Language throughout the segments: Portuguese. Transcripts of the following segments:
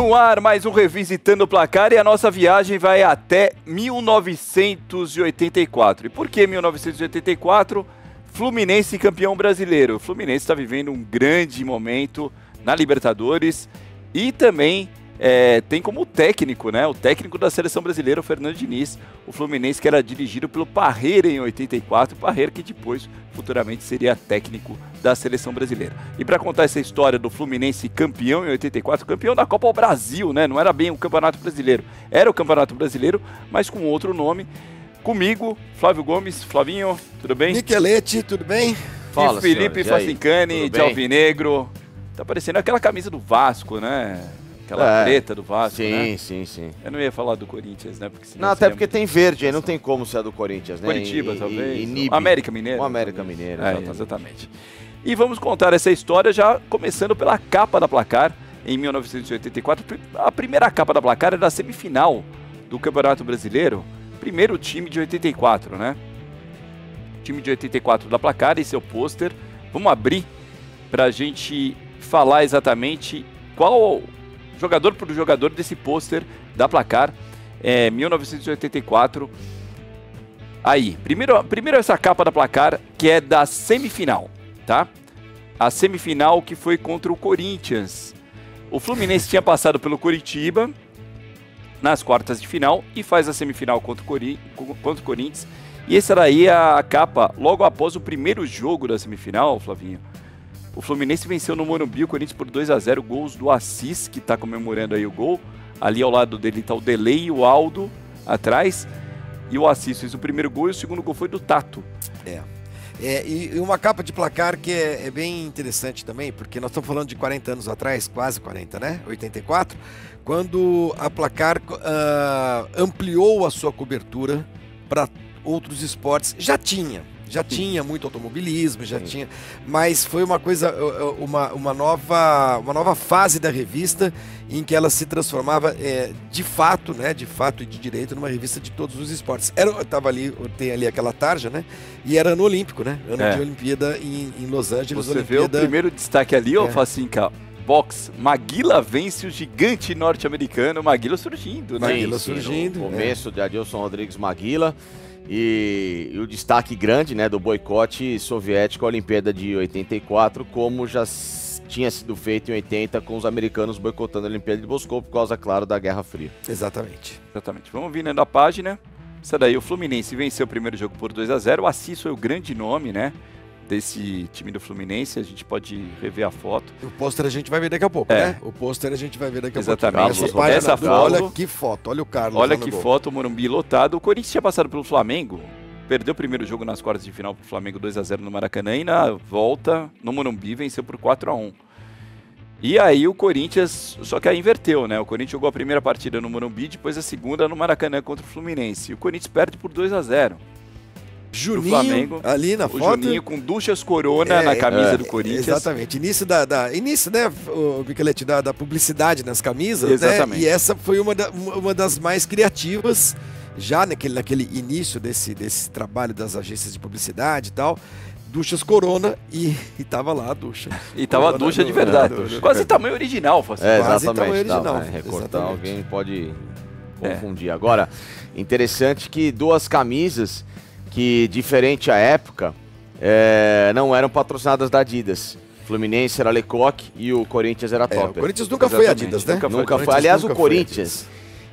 No ar, mais um Revisitando o Placar e a nossa viagem vai até 1984. E por que 1984? Fluminense campeão brasileiro. O Fluminense está vivendo um grande momento na Libertadores e também tem como técnico, né? O técnico da seleção brasileira, o Fernando Diniz. O Fluminense que era dirigido pelo Parreira em 84, Parreira que depois, futuramente, seria técnico da seleção brasileira. E para contar essa história do Fluminense campeão em 84, campeão da Copa ao Brasil, né? Não era bem o Campeonato Brasileiro, era o Campeonato Brasileiro, mas com outro nome. Comigo, Flávio Gomes. Flavinho, tudo bem? Micheletti, tudo bem? Fala, e Felipe Facincani, de Alvinegro. Tá parecendo aquela camisa do Vasco, né? Aquela preta do Vasco, né? Sim. Eu não ia falar do Corinthians, né? Porque não, até porque tem verde, aí não tem como ser a do Corinthians, né? Curitiba, talvez. E América Mineiro. O América Mineiro, exatamente. E vamos contar essa história já começando pela capa da Placar, em 1984. A primeira capa da Placar é da semifinal do Campeonato Brasileiro. Primeiro time de 84, né? Time de 84 da Placar, esse é o pôster. Vamos abrir pra gente falar exatamente qual jogador por jogador desse pôster da Placar, 1984. Aí, primeiro essa capa da Placar, que é da semifinal, tá? A semifinal que foi contra o Corinthians. O Fluminense tinha passado pelo Curitiba nas quartas de final e faz a semifinal contra o Corinthians. E essa daí é a capa logo após o primeiro jogo da semifinal, Flavinho. O Fluminense venceu no Morumbi o Corinthians por 2-0, gols do Assis, que está comemorando aí o gol. Ali ao lado dele está o Delei e o Aldo atrás. E o Assis fez o primeiro gol e o segundo gol foi do Tato. E uma capa de Placar que é bem interessante também, porque nós estamos falando de 40 anos atrás, quase 40, né? 84, quando a Placar ampliou a sua cobertura para outros esportes. Já tinha muito automobilismo, tinha, mas foi uma coisa, uma nova fase da revista em que ela se transformava de fato e de direito numa revista de todos os esportes. Tava ali, tem ali aquela tarja, né? E era ano olímpico, né? Ano de Olimpíada em Los Angeles. Você vê o primeiro destaque ali, ó, Facinca. Box, Maguila vence o gigante norte-americano, Maguila surgindo, né? Maguila surgindo. No começo de Adilson Rodrigues Maguila. E o destaque grande, né, do boicote soviético à Olimpíada de 84, como já tinha sido feito em 80 com os americanos boicotando a Olimpíada de Moscou por causa, claro, da Guerra Fria. Exatamente. Vamos vir na página. Essa daí, o Fluminense venceu o primeiro jogo por 2-0. O Assis foi o grande nome, né, desse time do Fluminense. A gente pode rever a foto. O pôster a gente vai ver daqui a pouco, né? O pôster a gente vai ver daqui a pouco. Exatamente. Essa foto, olha que foto, olha o Carlos. Olha que foto, o Morumbi lotado. O Corinthians tinha passado pelo Flamengo, perdeu o primeiro jogo nas quartas de final para o Flamengo 2-0 no Maracanã e na volta no Morumbi venceu por 4-1. E aí o Corinthians, só que aí inverteu, né? O Corinthians jogou a primeira partida no Morumbi, depois a segunda no Maracanã contra o Fluminense. E o Corinthians perde por 2-0. Juninho, Flamengo, ali na foto. Juninho com Duchas Corona na camisa do Corinthians. Exatamente. Início, né, o Micheletti, da publicidade nas camisas. Exatamente. Né? E essa foi uma das mais criativas, já naquele início desse trabalho das agências de publicidade e tal. Duchas Corona e tava lá a Ducha. E tava a Ducha de verdade. Quase tamanho original, exatamente. Tamanho original. Recortar, alguém pode confundir. Agora, interessante que duas camisas que, diferente à época, não eram patrocinadas da Adidas. Fluminense era Lecoq e o Corinthians era Topper. O Corinthians nunca foi Adidas, né? Nunca foi. Aliás, o Corinthians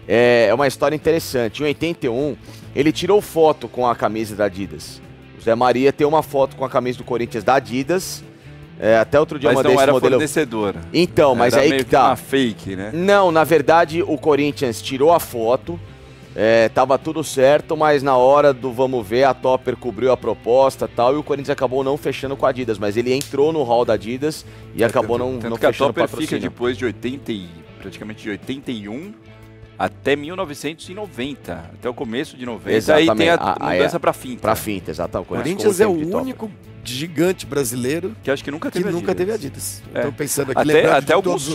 é uma história interessante. Em 81, ele tirou foto com a camisa da Adidas. O Zé Maria tem uma foto com a camisa do Corinthians da Adidas. Até outro dia mas eu mandei esse modelo. Mas não era fornecedora. Então, mas era aí meio que tá. Uma fake, né? Não, na verdade, o Corinthians tirou a foto. Tava tudo certo, mas na hora do vamos ver, a Topper cobriu a proposta e tal, e o Corinthians acabou não fechando com a Adidas, mas ele entrou no hall da Adidas e acabou não fechando o patrocínio. Fica depois de praticamente de 81 até 1990, até o começo de 90. Exatamente. Aí tem a mudança para finta. Para finta, exatamente. O Corinthians é o único gigante brasileiro que acho que nunca teve Adidas. Estou pensando aqui, até alguns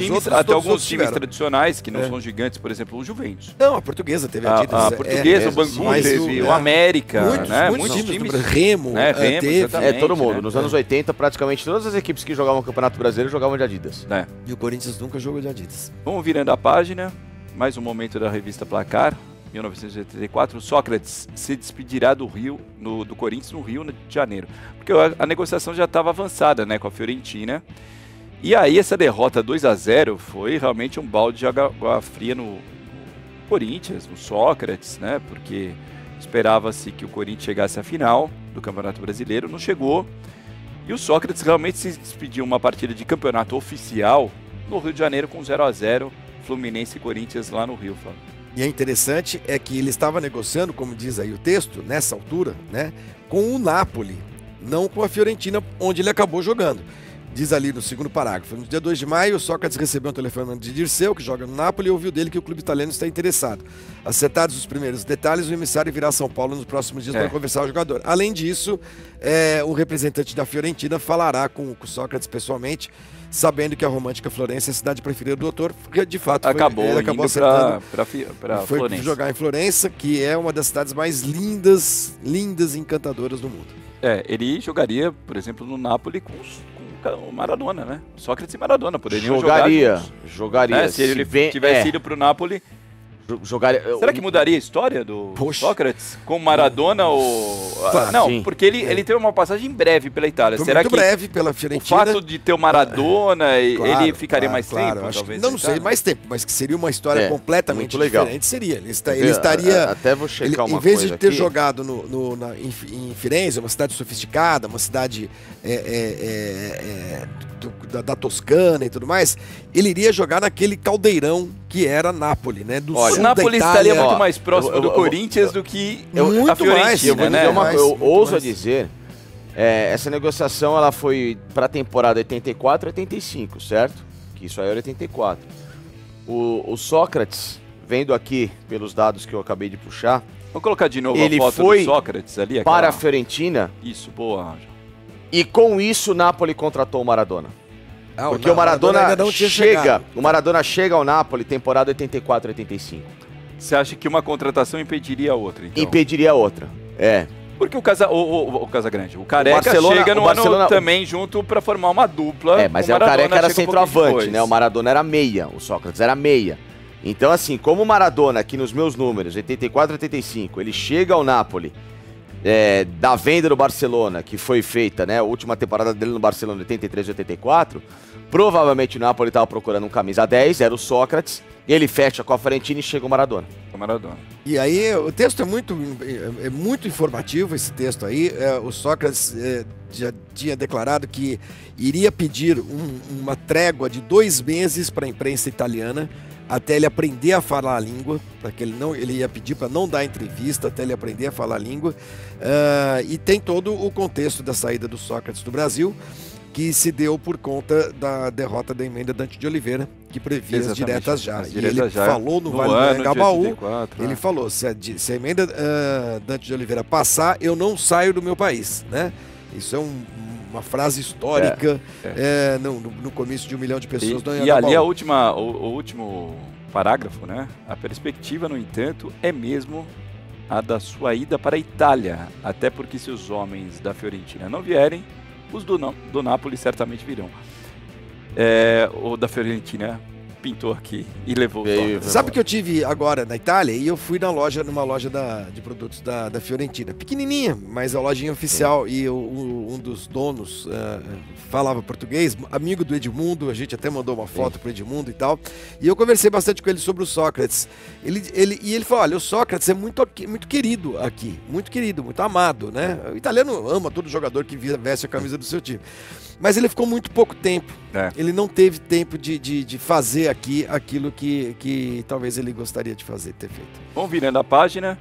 times tradicionais que não são gigantes, por exemplo, o Juventus. Não, a Portuguesa teve Adidas. A Portuguesa, o Bangu teve, o América, muitos times. Remo, teve. Todo mundo. Nos anos 80, praticamente todas as equipes que jogavam o Campeonato Brasileiro jogavam de Adidas. E o Corinthians nunca jogou de Adidas. Vamos virando a página, mais um momento da revista Placar. 1984, o Sócrates se despedirá do Corinthians no Rio de Janeiro, porque a negociação já estava avançada, né, com a Fiorentina, e aí essa derrota 2-0 foi realmente um balde de água fria no Corinthians, no Sócrates, né, porque esperava-se que o Corinthians chegasse à final do Campeonato Brasileiro, não chegou, e o Sócrates realmente se despediu uma partida de campeonato oficial no Rio de Janeiro com 0-0, Fluminense e Corinthians lá no Rio, Fábio. E é interessante é que ele estava negociando, como diz aí o texto, nessa altura, né, com o Napoli, não com a Fiorentina, onde ele acabou jogando. Diz ali no segundo parágrafo: no dia 2 de maio, o Sócrates recebeu um telefonema de Dirceu, que joga no Napoli, e ouviu dele que o clube italiano está interessado. Acertados os primeiros detalhes, o emissário virá a São Paulo nos próximos dias para conversar com o jogador. Além disso, o representante da Fiorentina falará com o Sócrates pessoalmente, sabendo que a romântica Florença é a cidade preferida do autor, porque de fato ele acabou acertando para foi jogar em Florença, que é uma das cidades mais lindas e encantadoras do mundo. Ele jogaria, por exemplo, no Napoli com o Maradona, né? Sócrates e Maradona poderiam jogar juntos. Jogaria. Se ele tivesse ido para o Napoli, jogaria. Será que mudaria a história do Sócrates com Maradona ou... Não, sim. Porque ele teve uma passagem breve pela Itália. Será que breve pela Fiorentina. O fato de ter o Maradona, ele ficaria mais tempo? Talvez, não sei, mais tempo, mas que seria uma história completamente diferente. Seria. Ele estaria... Até vou checar uma coisa. Em vez de ter jogado em Firenze, uma cidade sofisticada, uma cidade da Toscana e tudo mais, ele iria jogar naquele caldeirão que era Nápoles, né? O Nápoles estaria muito mais próximo do Corinthians do que a Fiorentina, né? Eu ouso dizer, essa negociação ela foi para a temporada 84-85, certo? Que isso aí era 84. O Sócrates, vendo aqui pelos dados que eu acabei de puxar, vou colocar de novo a foto do Sócrates ali. Para a Fiorentina. Isso, boa. E com isso o Napoli contratou o Maradona. Porque o Maradona chega ao Napoli temporada 84-85. Você acha que uma contratação impediria a outra? Então? Impediria a outra, Porque o Casagrande, o Careca chega no ano também junto para formar uma dupla. Mas o Careca era centroavante, né? O Maradona era meia, o Sócrates era meia. Então assim, como o Maradona, aqui nos meus números, 84-85, ele chega ao Napoli, da venda do Barcelona, que foi feita, né, a última temporada dele no Barcelona, 83 e 84, provavelmente o Napoli estava procurando um camisa 10, era o Sócrates, ele fecha com a Fiorentina e chega o Maradona. E aí, o texto é muito informativo, esse texto aí. O Sócrates já tinha declarado que iria pedir uma trégua de 2 meses para a imprensa italiana, até ele aprender a falar a língua, ele ia pedir para não dar entrevista até ele aprender a falar a língua, e tem todo o contexto da saída do Sócrates do Brasil, que se deu por conta da derrota da emenda Dante de Oliveira, que previa as diretas já. E ele falou no Vale do Anhangabaú, ele falou, se a emenda Dante de Oliveira passar, eu não saio do meu país, né? Isso é uma frase histórica no comício de 1 milhão de pessoas. E ali o último parágrafo, né? A perspectiva, no entanto, é mesmo a da sua ida para a Itália, até porque se os homens da Fiorentina não vierem, os do Napoli certamente virão. O da Fiorentina pintou aqui e levou o Sócrates. Sabe que eu tive agora na Itália e eu fui numa loja de produtos da Fiorentina, pequenininha, mas a lojinha oficial, e um dos donos falava português, amigo do Edmundo, a gente até mandou uma foto pro Edmundo e tal, e eu conversei bastante com ele sobre o Sócrates. Ele falou, olha, o Sócrates é muito querido aqui, muito querido, muito amado, né? O italiano ama todo jogador que veste a camisa do seu time. Mas ele ficou muito pouco tempo. Ele não teve tempo de fazer aqui aquilo que talvez ele gostaria de ter feito. Vamos virando a página.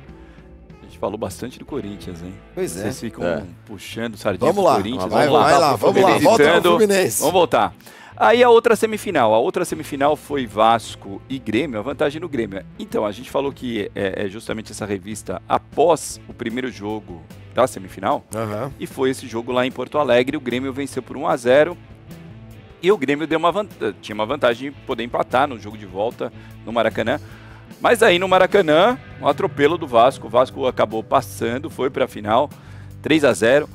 A gente falou bastante do Corinthians, hein? Pois é. Vocês ficam puxando sardinha do Corinthians. Vamos lá, volta pro Fluminense. Vamos voltar. Aí a outra semifinal foi Vasco e Grêmio, a vantagem no Grêmio. Então, a gente falou que é justamente essa revista após o primeiro jogo da semifinal, e foi esse jogo lá em Porto Alegre, o Grêmio venceu por 1-0, e o Grêmio tinha uma vantagem de poder empatar no jogo de volta no Maracanã. Mas aí no Maracanã, um atropelo do Vasco, o Vasco acabou passando, foi para a final, 3-0.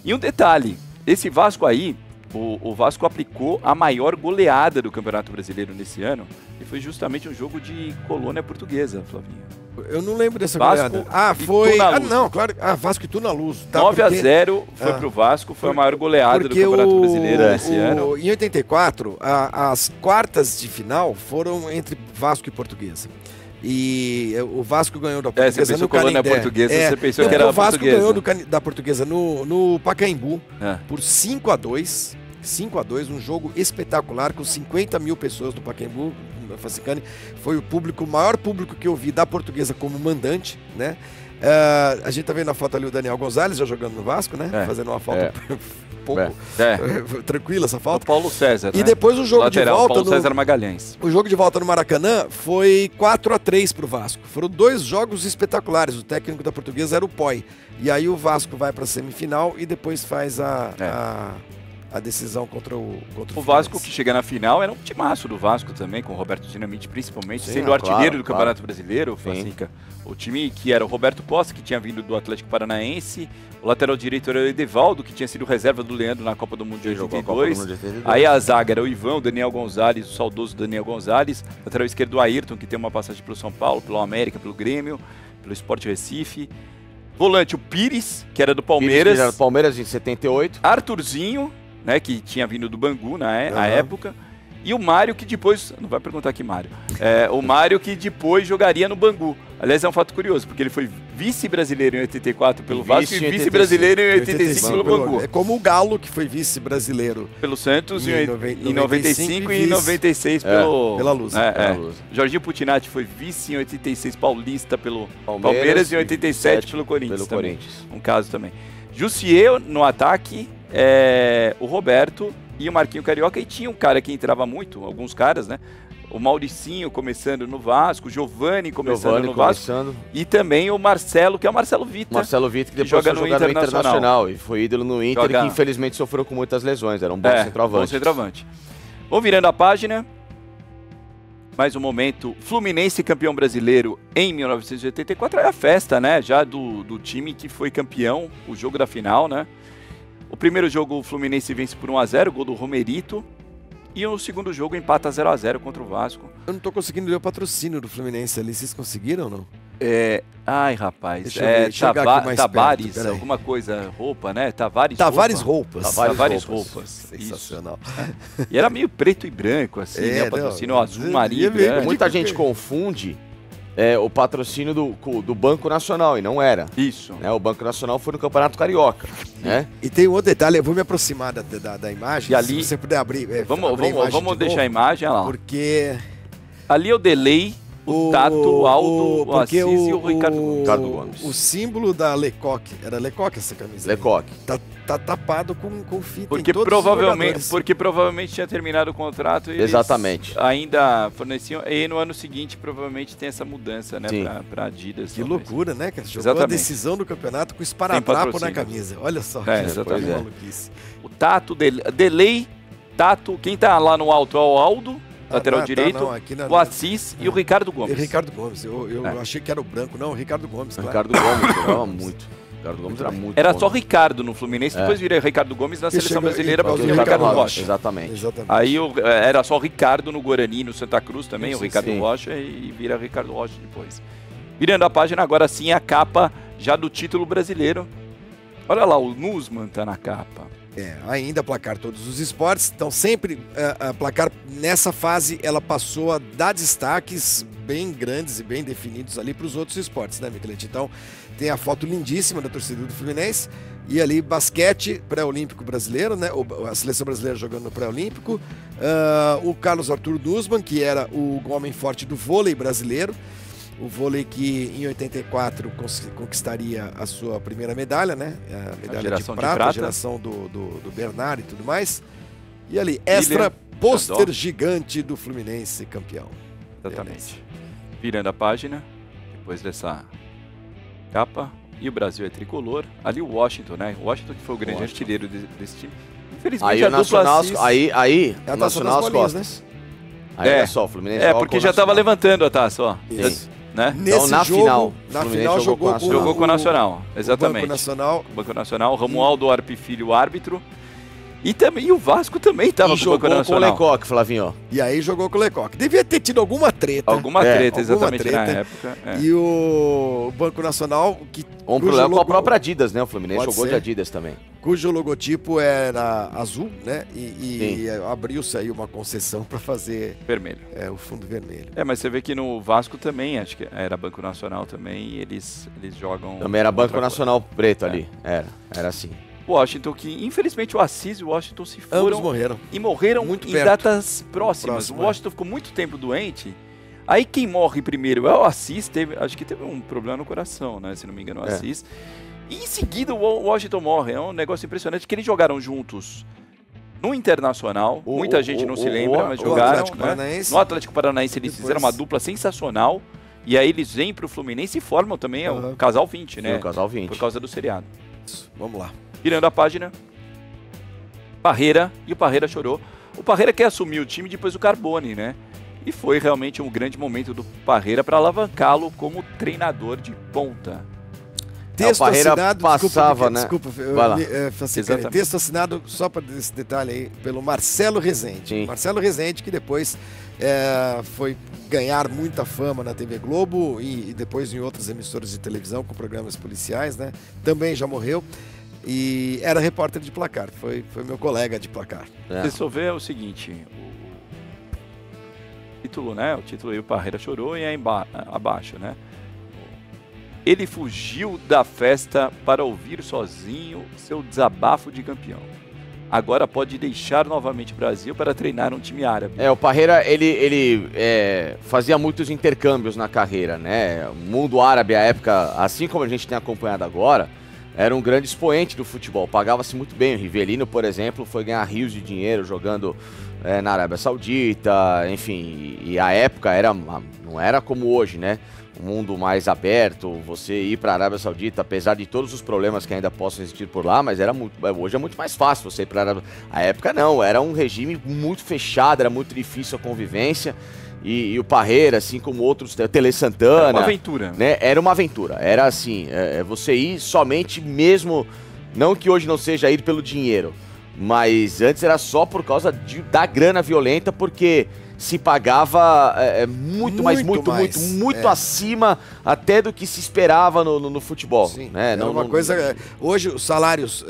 E um detalhe, esse Vasco aí, o Vasco aplicou a maior goleada do Campeonato Brasileiro nesse ano, e foi justamente um jogo de Colônia Portuguesa, Flavinho. Eu não lembro dessa Vasco goleada. Foi... não, claro. Vasco e Tunaluz. Tá, 9-0 foi pro Vasco, foi a maior goleada do Campeonato Brasileiro esse ano. Em 84, as quartas de final foram entre Vasco e Portuguesa. E o Vasco ganhou da Portuguesa você pensou Colônia Portuguesa, você pensou que era o Vasco Portuguesa. Ganhou da Portuguesa no Pacaembu por 5-2. 5-2, um jogo espetacular com 50 mil pessoas no Pacaembu. Facicani foi o maior público que eu vi da Portuguesa como mandante, né? A gente tá vendo na foto ali o Daniel Gonzalez já jogando no Vasco, né? Fazendo uma falta pouco tranquila essa falta. O Paulo César. E depois o jogo lateral, de volta Paulo César Magalhães. O jogo de volta no Maracanã foi 4-3 pro Vasco. Foram 2 jogos espetaculares. O técnico da Portuguesa era o Poi. E aí o Vasco vai para a semifinal e depois faz a decisão contra o Vasco, que chega na final, era um timaço do Vasco também, com o Roberto Dinamite principalmente, sendo o artilheiro do Campeonato Brasileiro, Facica. O time que era o Roberto Costa, que tinha vindo do Atlético Paranaense, o lateral direito era o Edevaldo, que tinha sido reserva do Leandro na Copa do Mundo de 82. Aí a zaga era o Ivan, o Daniel Gonzalez, o saudoso Daniel Gonzalez, lateral esquerdo o Ayrton, que tem uma passagem pelo São Paulo, pelo América, pelo Grêmio, pelo Sport Recife. Volante o Pires, que era do Palmeiras. Pires, era do Palmeiras em 78. Arthurzinho, né, que tinha vindo do Bangu na época, e o Mário, que depois, não vai perguntar aqui Mário, o Mário que depois jogaria no Bangu. Aliás, é um fato curioso, porque ele foi vice-brasileiro em 84 pelo Vasco e vice-brasileiro em 85 pelo Bangu. É como o Galo, que foi vice-brasileiro pelo Santos em 95 e em 96 pela Luz. Jorginho Putinati foi vice em 86 paulista pelo Palmeiras e em 87 pelo Corinthians. Um caso também. Jussier no ataque, o Roberto e o Marquinho Carioca, e tinha um cara que entrava muito, alguns caras, né? O Mauricinho começando no Vasco, o Giovani começando no Vasco, e também o Marcelo, que é o Marcelo Vita. Marcelo Vita, que depois foi jogar no Internacional e foi ídolo no Inter, que infelizmente sofreu com muitas lesões, era um bom centroavante. Vamos virando a página. Mais um momento, Fluminense campeão brasileiro em 1984, é a festa, né, já do time que foi campeão, o jogo da final, né? O primeiro jogo o Fluminense vence por 1-0, gol do Romerito, e o segundo jogo empata 0-0 contra o Vasco. Eu não tô conseguindo ver o patrocínio do Fluminense ali, vocês conseguiram ou não? Ai, rapaz, Tavares, alguma coisa, roupa, né? Tavares Roupas. Sensacional. E era meio preto e branco, assim, né? O patrocínio azul, marinho e branco. Muita gente confunde o patrocínio do Banco Nacional, e não era. Isso. Né? O Banco Nacional foi no Campeonato Carioca. Né? E tem um outro detalhe, eu vou me aproximar da imagem, e ali, se você puder abrir. Vamos deixar a imagem, olha lá. Porque ali eu delay o Tato, o Aldo, o Assis e o Ricardo Gomes. O símbolo da Lecoque, era Lecoque essa camisa? Lecoque. Tá tapado com fita porque em todos porque provavelmente tinha terminado o contrato e exatamente. Eles ainda forneciam. E no ano seguinte provavelmente tem essa mudança, né, pra Adidas. Que loucura, né, cara? Jogou a decisão do campeonato com esparadrapo na camisa. Olha só, exatamente. Que maluquice. O Tato, delay, Tato, quem tá lá no alto é o Aldo, lateral direito, o Assis e o Ricardo Gomes. Ricardo Gomes, eu achei que era o branco, não, o Ricardo Gomes, claro. Ricardo Gomes jogava muito. Ricardo Gomes era muito bom. Só Ricardo no Fluminense, depois virei Ricardo Gomes na seleção brasileira para o Ricardo Rocha. Exatamente. Aí era só o Ricardo no Guarani, no Santa Cruz também, o Ricardo Rocha, e vira Ricardo Rocha depois. Virando a página, agora sim a capa já do título brasileiro. Olha lá, o Nussmann tá na capa. Ainda placar todos os esportes, então sempre a placar nessa fase ela passou a dar destaques bem grandes e bem definidos ali para os outros esportes, né, Michelete? Então tem a foto lindíssima da torcida do Fluminense e ali basquete pré-olímpico brasileiro, né? A seleção brasileira jogando no pré-olímpico, o Carlos Arthur Nussmann, que era o homem forte do vôlei brasileiro. O vôlei que em 84 conquistaria a sua primeira medalha, né? A medalha de prata, a geração do Bernard e tudo mais. E ali, Pôster gigante do Fluminense campeão. Exatamente. Virando a página, depois dessa capa, e o Brasil é tricolor. Ali o Washington, né? O Washington que foi o grande artilheiro desse time. Infelizmente aí a o Nacional, dupla aí É a o taça Nacional das as bolinhas, costas. né? Aí olha só, o Fluminense É, joga porque com o já estava Nacional. levantando a taça, ó. Isso. Né? Nesse Então, na jogo, final, na Fluminense final jogou com Jogou com o Nacional, o exatamente. Banco Nacional. O Banco Nacional, Romualdo Arpifilho, árbitro. E também o Vasco também estava E com o Banco jogou com o Nacional. Lecoque, Flavinho. E aí jogou com o Lecoque. Devia ter tido alguma treta. Alguma treta, exatamente, alguma treta. na época. É. E o Banco Nacional, Um problema com a própria Adidas, né? O Fluminense Pode jogou ser. de Adidas também. cujo logotipo era azul, né? E abriu-se aí uma concessão para fazer Vermelho. o fundo vermelho. É, mas você vê que no Vasco também, acho que era Banco Nacional também, e eles jogam... Também era Banco outra Nacional preto ali. Era assim. coisa. Washington, que infelizmente o Assis e o Washington se Ambos foram morreram. e morreram muito em perto. datas próximas. Próximo, O Washington ficou muito tempo doente. Aí quem morre primeiro é o Assis, acho que teve um problema no coração, né? Se não me engano, o Assis. E em seguida o Washington morre. É um negócio impressionante que eles jogaram juntos no Internacional. Muita gente não se lembra, mas jogaram. Atlético Paranaense. No Atlético Paranaense eles Depois- fizeram uma dupla sensacional. E aí eles vêm pro Fluminense e formam também o Casal 20, né? Foi o Casal 20. Por causa do seriado. Vamos lá. Virando a página, Parreira, e o Parreira chorou. O Parreira quer assumir o time depois do Carbone, né? E foi realmente um grande momento do Parreira para alavancá-lo como treinador de ponta. Texto Parreira assinado, passava, né? Desculpa, Vai lá. Exatamente. texto assinado, só para esse detalhe aí, pelo Marcelo Rezende. Sim. Marcelo Rezende, que depois foi ganhar muita fama na TV Globo e depois em outras emissoras de televisão com programas policiais, né? Também já morreu. E era repórter de placar, foi meu colega de placar. Você só vê o seguinte, o título, né? O título aí, o Parreira chorou, e aí abaixo, né? Ele fugiu da festa para ouvir sozinho seu desabafo de campeão. Agora pode deixar novamente o Brasil para treinar um time árabe. O Parreira, ele fazia muitos intercâmbios na carreira, né? O mundo árabe, à época, assim como a gente tem acompanhado agora, era um grande expoente do futebol, pagava-se muito bem. O Rivelino, por exemplo, foi ganhar rios de dinheiro jogando na Arábia Saudita, enfim, e a época não era como hoje, né? Um mundo mais aberto, você ir para a Arábia Saudita, apesar de todos os problemas que ainda possam existir por lá, mas hoje é muito mais fácil você ir para a Arábia. A época não, era um regime muito fechado, era muito difícil a convivência. E o Parreira, assim como outros, o Tele Santana... Era uma aventura. Né? Era uma aventura, era assim, você ir somente mesmo, não que hoje não seja ir pelo dinheiro, mas antes era só por causa da grana violenta, porque se pagava muito acima até do que se esperava no futebol. Sim, né? é uma coisa. Hoje os salários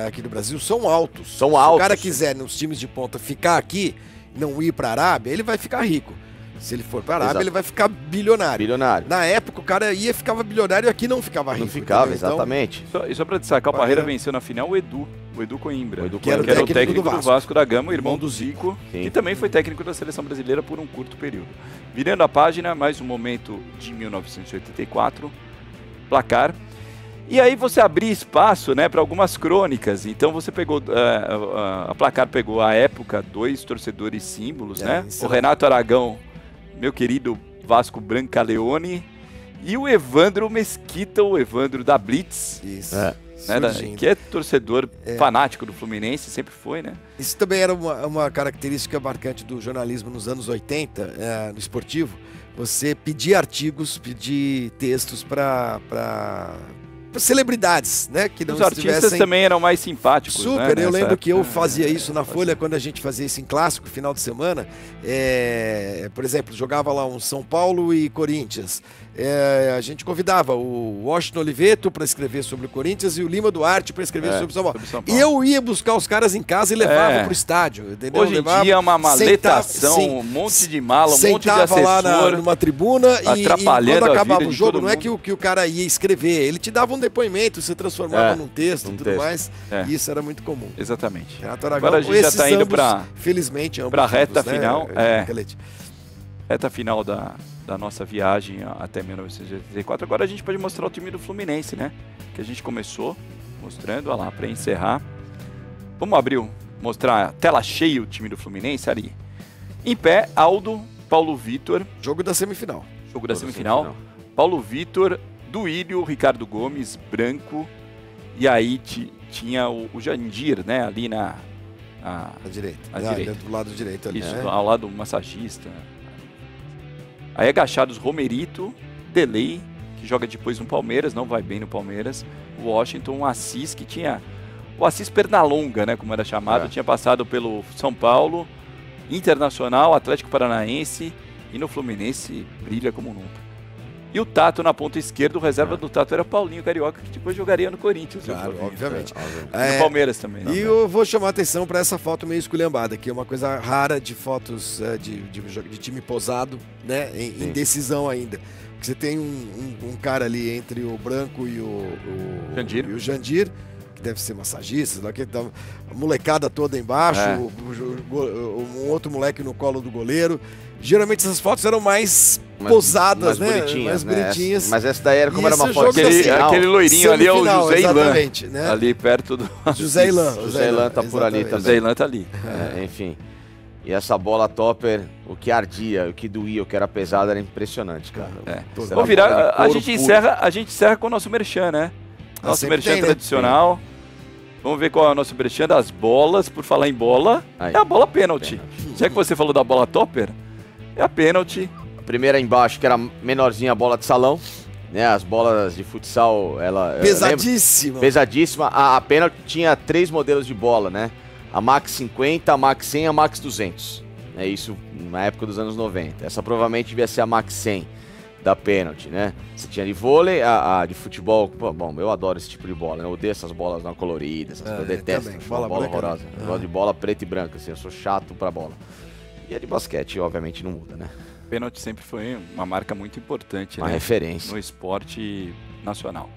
aqui do Brasil são altos. São Se altos. o cara quiser nos times de ponta ficar aqui, não ir para a Arábia, ele vai ficar rico. Se ele for para a Arábia, Exato. ele vai ficar bilionário. Na época, o cara ia e ficava bilionário e aqui não ficava rico. Não ficava, entendeu? Então, exatamente. E só para destacar, o Parreira venceu na final o Edu Coimbra, que era o técnico do Vasco da Gama, o irmão do Zico, Sim. que também foi técnico da seleção brasileira por um curto período. Virando a página, mais um momento de 1984, placar. E aí você abria espaço, né, para algumas crônicas. Então você pegou, a placar pegou a época, 2 torcedores símbolos, né? O Renato Aragão, meu querido Vasco Brancaleone, e o Evandro Mesquita, o Evandro da Blitz. Isso. Né, que é torcedor fanático do Fluminense, sempre foi, né? Isso também era uma característica marcante do jornalismo nos anos 80, no esportivo. Você pedir artigos, pedir textos para celebridades, né? Que não Os artistas também eram mais simpáticos. Super, né, eu lembro que eu época, fazia isso na Folha quando a gente fazia isso em clássico, final de semana. Por exemplo, jogava lá um São Paulo e Corinthians. A gente convidava o Washington Oliveto para escrever sobre o Corinthians e o Lima Duarte para escrever sobre o São Paulo. E eu ia buscar os caras em casa e levava pro estádio. Entendeu? Hoje em dia é uma maletação, um monte de mala, um monte de assessor. Sentava lá numa tribuna e quando acabava o jogo, não é que o cara ia escrever, ele te dava um depoimento, se transformava num texto e tudo mais. E isso era muito comum. Exatamente. Renato Aragão, agora a gente já está indo para felizmente para a reta ambos, final. Né, reta final da nossa viagem até 1984. Agora a gente pode mostrar o time do Fluminense, né? Que a gente começou mostrando, olha lá, para encerrar. Vamos abrir mostrar tela cheia o time do Fluminense ali. Em pé, Aldo, Paulo Vitor. Jogo da semifinal. Jogo da semifinal. Paulo Vitor, Duílio, Ricardo Gomes, Branco. E aí tinha o Jandir, né? Ali na... À direita. À direita. Do lado direito ali, Isso, né? ao lado do massagista. Aí agachados, Romerito, Delay, que joga depois no Palmeiras, não vai bem no Palmeiras. Washington, Assis, que tinha... O Assis Pernalonga, né? Como era chamado. Tinha passado pelo São Paulo, Internacional, Atlético Paranaense e no Fluminense brilha como nunca. E o Tato na ponta esquerda, o reserva do Tato era Paulinho Carioca, que depois jogaria no Corinthians. Claro, obviamente. E no Palmeiras também. E eu vou chamar a atenção para essa foto meio esculhambada, que é uma coisa rara de fotos de time posado, né? Em decisão ainda. Porque você tem um cara ali entre o Branco e o Jandir, que deve ser massagista, a molecada toda embaixo, um outro moleque no colo do goleiro. Geralmente essas fotos eram mais posadas, né? Bonitinhas, mais bonitinhas. Mas essa daí era como era uma foto aquele loirinho ali é o José Ilan, né? ali perto do... José Ilan. José Ilan tá por ali também. José Ilan tá ali. Enfim. E essa bola topper, o que ardia, o que doía, o que era pesado, era impressionante, cara. Vamos virar, a gente encerra com o nosso merchan, né? Nosso merchan tradicional. Vamos ver qual é o nosso merchan das bolas. Por falar em bola, é a bola pênalti. Já que você falou da bola topper, é a pênalti. A primeira embaixo, que era menorzinha a bola de salão, né? As bolas de futsal, ela... Pesadíssima. Pesadíssima. A pênalti tinha 3 modelos de bola, né? A Max 50, a Max 100 e a Max 200. É isso na época dos anos 90. Essa provavelmente devia ser a Max 100 da pênalti, né? Você tinha de vôlei, a de futebol. Pô, bom, eu adoro esse tipo de bola, né? Eu odeio essas bolas não coloridas, essas coisas, eu detesto. Bola horrorosa. Eu gosto de bola preta e branca, assim, eu sou chato pra bola. E a de basquete, obviamente, não muda, né? Pênalti sempre foi uma marca muito importante, uma referência no esporte nacional.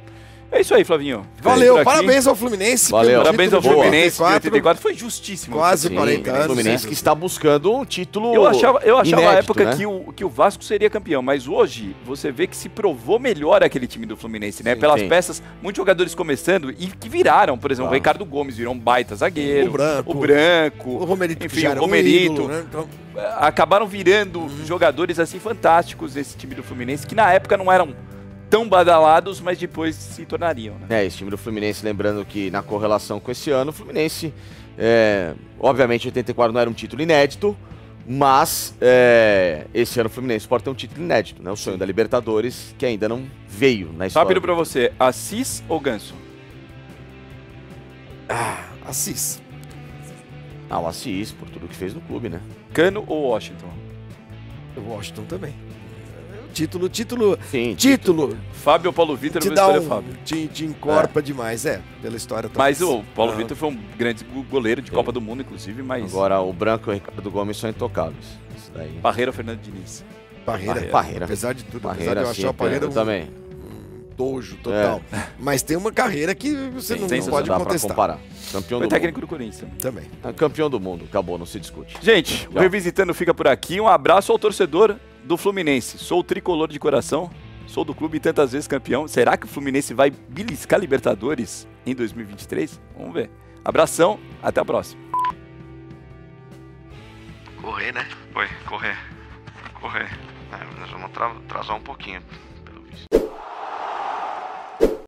É isso aí, Flavinho. Valeu, parabéns ao Fluminense. Valeu. Parabéns ao Fluminense, 84 foi justíssimo. Quase 40 anos. O Fluminense que está buscando um título Eu achava inédito, à época, né? que o Vasco seria campeão, mas hoje você vê que se provou melhor aquele time do Fluminense, né? Pelas peças, muitos jogadores começando e que viraram, por exemplo, o Ricardo Gomes virou um baita zagueiro. O Branco. O Romerito. Enfim, o Romerito. Né? Então, acabaram virando jogadores assim fantásticos desse time do Fluminense, que na época não eram tão badalados, mas depois se tornariam, né? Esse time do Fluminense, lembrando que na correlação com esse ano, o Fluminense, obviamente 84 não era um título inédito, mas esse ano o Fluminense pode ter um título inédito, né? O sonho da Libertadores, que ainda não veio na história. Rápido pra você, Assis ou Ganso? Assis. O Assis, por tudo que fez no clube, né? Cano ou Washington? O Washington também. Título. Sim, título. Fábio ou Paulo Vitor, te dá Fábio. Te encorpa demais, pela história. Mas o Paulo Vitor foi um grande goleiro de Copa do Mundo, inclusive, mas... Agora, o Branco e o Ricardo Gomes são intocáveis. Isso daí. Parreira ou Fernando Diniz? Parreira. Apesar de tudo, apesar de eu achar o Parreira também. Tojo total. Mas tem uma carreira que você não pode contestar. Comparar. Campeão foi do técnico mundo. do Corinthians também. Campeão do mundo, acabou, não se discute. Gente, o Revisitando fica por aqui. Um abraço ao torcedor do Fluminense. Sou tricolor de coração, sou do clube tantas vezes campeão. Será que o Fluminense vai beliscar Libertadores em 2023? Vamos ver. Abração, até a próxima. Correr, né? Foi, correr. Nós vamos atrasar um pouquinho.